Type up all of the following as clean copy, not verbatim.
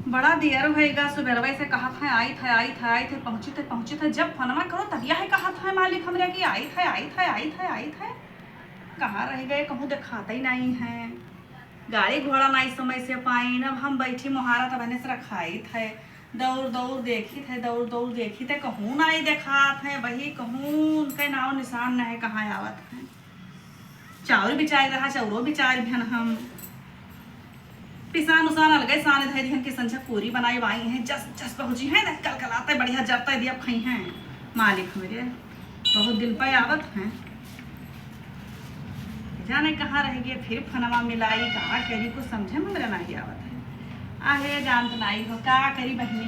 बड़ा देर होएगा। सुबह से कहा था आई थे पहुंची थे जब फनमा करो तब यह कहा था मालिक हमरे कि आई थे। कहाँ रह गए, कहूँ दिखाते ही नहीं है। गाड़ी घोड़ा नहीं समय से पाई। अब हम बैठी मुहारा तब से रखाई थे। दौड़ देखी थे कहूँ नहीं देखा थे वही कहूँ उनके नाव निशान नहीं कहाँ आवत है। चाउर बिचार रहा चाउरो बिचार भी हम पिसान उसान अलगे सान धै दिहन की संझा पूरी बनाई वाई हैं जस पहुंची हैं ना कल कलाते बढ़िया जरता दिया खाई हैं मालिक मेरे बहुत दिन पे आवत हैं। जाने कहाँ रह गए फिर फनवा मिलाई कहाँ करी कुछ समझे में मेरा नहीं आवत है। आहे जानत नहीं हो का करी बहनी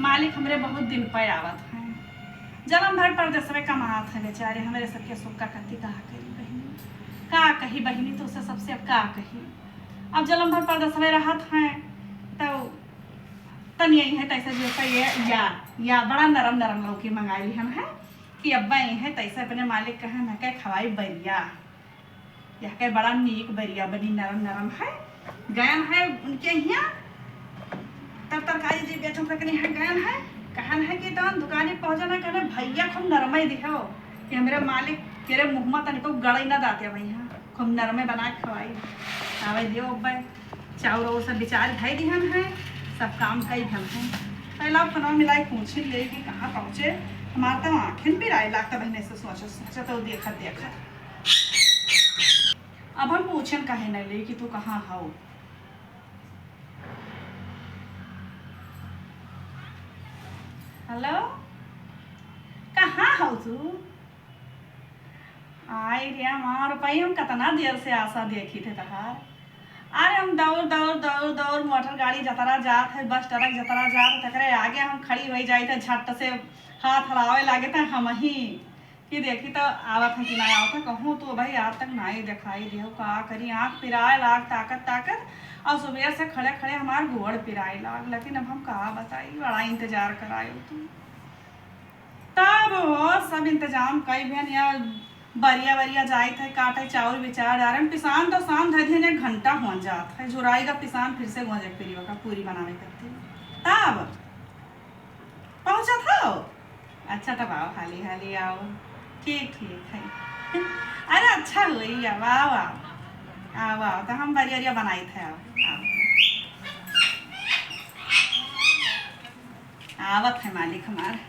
मालिक हमरे बहुत दिन पे आवत हैं। जन्म भर पर दसवे कमात है बेचारे हमारे सबके सुख का कति कहा करी बहनी का कही बहनी तो उसे सबसे अब का कही। अब जन्म भर पर दसवे रहत हैं तो तन यही है तैसे जैसा ये या बड़ा नरम लौकी मंगाई हम है कि अब्बा यही है तैसे अपने मालिक कहे मैं कह खवाई बरिया यह कह बड़ा नीक बरिया बनी नरम है गयन है उनके यहाँ तब तरकारी जी बेचो सकनी है गयन है कहन है कि तो दुकानी पहुंचाना कहने भैया खूब नरमे दिखो कि मेरे मालिक तेरे मुँह में तनिको गड़ई ना दाते भैया खूब नरमे बना के खवाई आवे दियो अब्बा चाउर सब बिचार भाई दिहन है सब काम कई हम हैं। पहला फनवा मिलाई पूछी ले कि कहाँ पहुँचे हमारा तो आँखें भी राय लागता बहने से सोचा तो देखा अब हम पूछन कहे नहीं ले कि तू कहाँ हो। हेलो कहाँ हो तू आई रे हमार रुपये हम कितना देर से आशा देखी थे तहार। अरे हम दौड़ मोटर गाड़ी जतरा जात है बस ट्रक जतरा जात तकरे आगे हम खड़ी हो जाई थे झट से हाथ हलावे लागे थे हम ही कि देखी तो आवत है कि ना आवत है कहूँ तो भाई आज तक नहीं दिखाई दियो का करी आँख पिराए लाग ताकत और सुबह से खड़े खड़े हमार गोड़ पिराए लाग लेकिन अब हम कहा बताई बड़ा इंतजार करायो तू तब हो सब इंतजाम कई भेन या बरिया जाए थे काटे चाउर बिचार डारे पिसान तो शाम धर दिन घंटा हो जात है जुराई का पिसान फिर से गोंजे फिर का पूरी बनावे करती तब पहुंचा था। अच्छा तब आओ हाली आओ ठीक है अरे अच्छा हुई आओ तो हम बरिया बनाई थे आवत है मालिक हमारे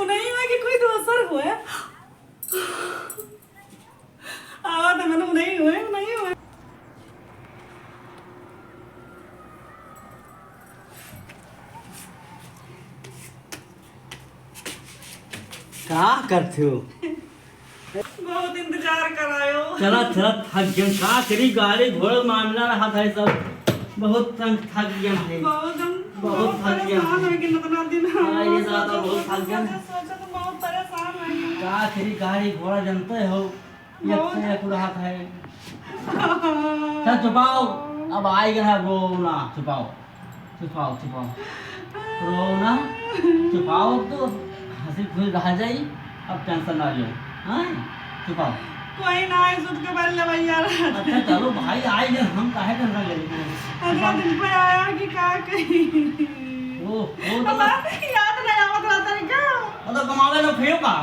नहीं हुआ कि कोई दोसर हुए आवाज मैंने नहीं हुए क्या करते हो बहुत इंतजार करायो चला थक गए का करी गाड़ी घोड़ा मामला रहा था सब बहुत थक गया है बहुत थक गया कितना दिन ये ज्यादा बहुत थक गया सोचा तो बहुत परेशान है का करी गाड़ी घोड़ा जानते हो एक रहा है चल छुपाओ अब आएगा ना रोना छुपाओ रोना छुपाओ तो हंसी खुश रह जाई अब टेंशन ना लो हाँ छुपाओ कोई ना है सुध के बारे में भैया अच्छा चलो भाई आए जन हम काहे टेंशन ले रहे अगला दिन पे आया कि का कही वो तो याद नहीं आवत रहता है क्या वो तो कमावे ना फिर का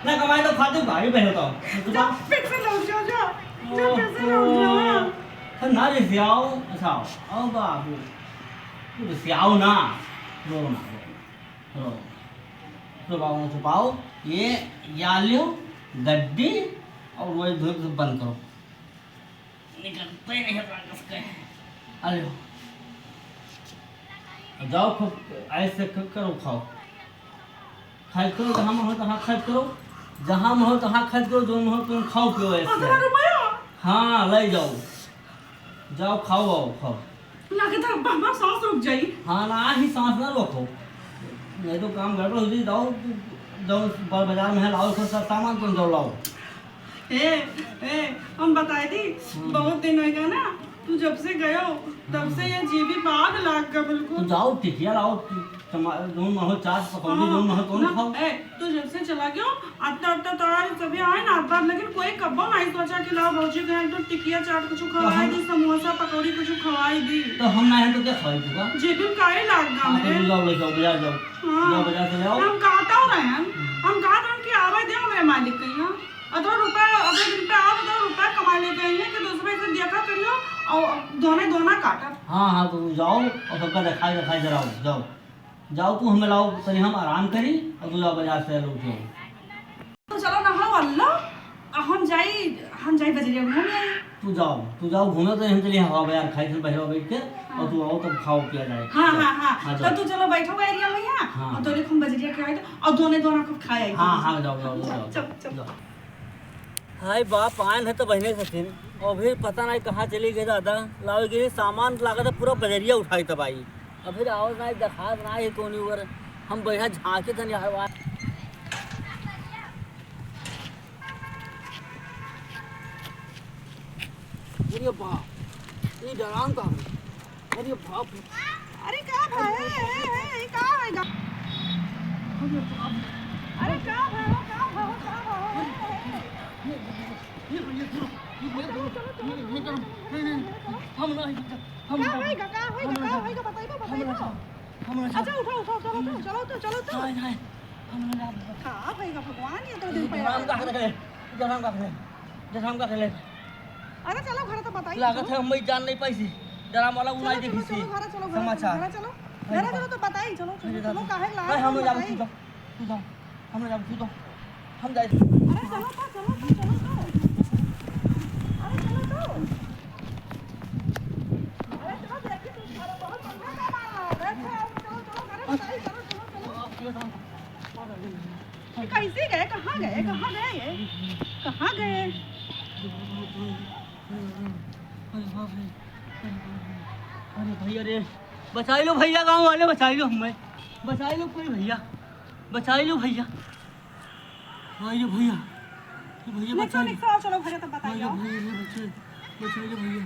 ना कमाए तो खाते भाई बहन तो जब फिर से लौट जाओ फिर से लौट जाओ तो ना रे सियाओ अच्छा आओ बाबू तू सियाओ ना रो छुपाओ ये या लियो गड्डी और वही धूप से बंद करो निकलते नहीं है कसके अरे जाओ खूब ऐसे करो खाओ खर्च करो जहाँ में हो तहाँ खर्च करो जहाँ में हो तहाँ खर्च करो जो में हो तुम खाओ पियो ऐसे हाँ ले जाओ खाओ लगे था बाबा सांस रुक जाई हाँ ना ही सांस ना रोको नहीं तो काम गड़बड़ हो जाए जाओ बाजार में है लाओ सब सामान तुम जाओ लाओ हम बताए थी बहुत दिन हो गया ना तू जब से गयो तब से ये जीवी बाग लाग गया बिल्कुल तो जाओ टिकिया लाओ जोन में हो चाट पकौड़ी जोन में हो तो खाओ। ए तू जब से चला गयो अब तोरा सभी आए ना बात, लेकिन कोई कब्बो नहीं सोचा कि लाओ भौजी के तो टिकिया चाट कुछ खवाई दी, समोसा पकौड़ी कुछ खवाई दी। तो हम ना है तो क्या खाई दूंगा? जेबी काहे लाग गा मेरे। जाओ ले जाओ बाजार जाओ। जाओ बाजार से जाओ। हम कहता हो रहे हैं, हम कहता हूं कि आवे दे मेरे मालिक के यहाँ अदर रुपया अदर दिन पे आप अदर रुपया कमा लेके आई है कि दूसरे से देखा करियो और दोना काटा। हाँ तो जाओ और सबका दिखाई जराओ। जाओ तू हमें लाओ तनी हम आराम करी और तू जाओ बाजार से लो जाओ। तो चलो ना हो अल्लाह हम जाई बजरिया घूम आई। तू जाओ घूमे तो हम चलिए हवा बाजार खाई थे बहरा बैठ के और तू आओ तब खाओ पिया जाए। हाँ तो तू चलो बैठो एरिया में यहाँ और तोरे हम बजरिया के आए और दोना खूब खाए आई। हाँ जाओ। चल हाय बाप आयन है तो बहने सचिन और फिर पता नहीं कहाँ चली गई दादा लाओ गई सामान लागत है पूरा बजरिया उठाई तब आई और फिर आवाज ना देखा ना है कौन ऊपर हम बैठा झाँके थे यार। अरे बाप ये डराम का अरे बाप अरे का भाई है का है अरे का भाई अच्छा उठो चलो हाँ भाई भगवान ये तो दिन पे जराम का खेले अरे चलो घर तो बताइए लागत है हम जान नहीं पाई डराम वाला उनाई देखी सी समाचार चलो तो बताइए चलो काहे ला हम लोग जाओ तू जाओ हम लोग जाओ हम जाए। अरे चलो तो अरे चलो तो अरे चलो देखिए तुम घर बहुत बढ़िया काम आ रहा है। चलो कैसे गए कहाँ गए ये कहाँ गए? अरे भैया रे बचाई लो भैया गांव वाले बचाई लो हमें बचाई लो कोई भैया बचाई लो भैया भैया चलो घर तो बताइए भैया बचाई लो भैया।